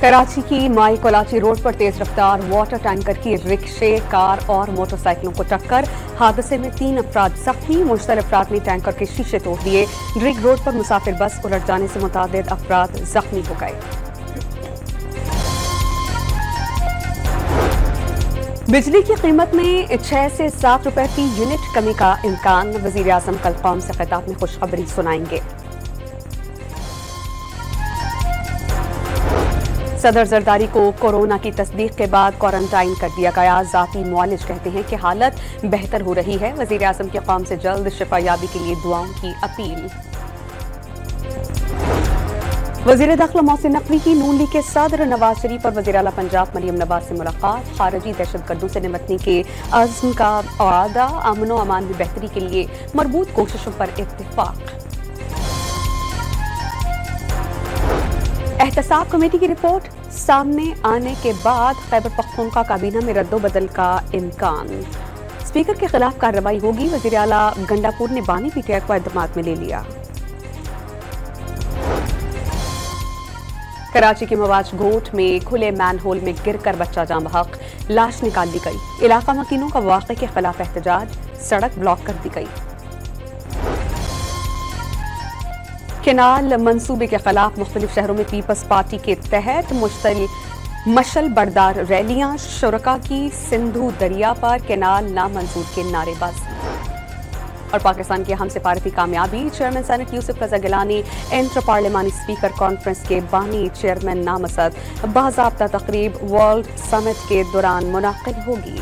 कराची की माई कोलाची रोड पर तेज रफ्तार वाटर टैंकर की रिक्शे, कार और मोटरसाइकिलों को टक्कर। हादसे में 3 अफराद जख्मी। मुश्तल अफराद ने टैंकर के शीशे तोड़ दिए। ड्रिग रोड पर मुसाफिर बस उलट जाने से मुतादिद अफराद जख्मी हो गए। बिजली की कीमत में 6 से 7 रुपए की यूनिट कमी का इम्कान। वजीर आजम कल कौम से खिताब में खुशखबरी सुनाएंगे। सदर जरदारी को कोरोना की तस्दीक के बाद क्वारंटाइन कर दिया गया। जाती मुआलिज कहते हैं कि हालत बेहतर हो रही है। वजीर आजम की कौम से जल्द शिफायाबी के लिए दुआओं की अपील। वजीर दाखिला मोहसिन नकवी की नून लीग के सदर नवाज शरीफ और वजीर आला पंजाब मरियम नवाज से मुलाकात। खारजी दहशतगर्दों से निपटने के अज़्म का वादा। अमन व अमान में बेहतरी के लिए मरबूत कोशिशों पर इत्तेफाक। एहतसाब कमेटी की रिपोर्ट सामने आने के बाद खैबर पख्तूनख्वा काबीना में रद्दोबदल का इम्कान। स्पीकर के खिलाफ कार्रवाई होगी। वज़ीर आला गंडापुर ने बानी पीटीआई को एतमाद में ले लिया। कराची के मवाज गोट में खुले मैनहोल में गिरकर बच्चा जाँ बहक, लाश निकाल ली गई। इलाका मकीनों का वाक़े के खिलाफ एहतजाज, सड़क ब्लॉक कर दी गई। केनाल मंसूबे के खिलाफ मुख्तलिफ शहरों में पीपल्स पार्टी के तहत मशल बरदार रैलियां। शुरका की सिंधु दरिया पर केनाल नामंजूर के नारेबाजी। और पाकिस्तान की अहम सिफारती कामयाबी। चेयरमैन सेनेट यूसुफ रजा गिलानी इंटर पार्लिमानी स्पीकर कॉन्फ्रेंस के बानी चेयरमैन नामजद। बाज़ाब्ता तकरीब वर्ल्ड समिट के दौरान मुनाकिद होगी।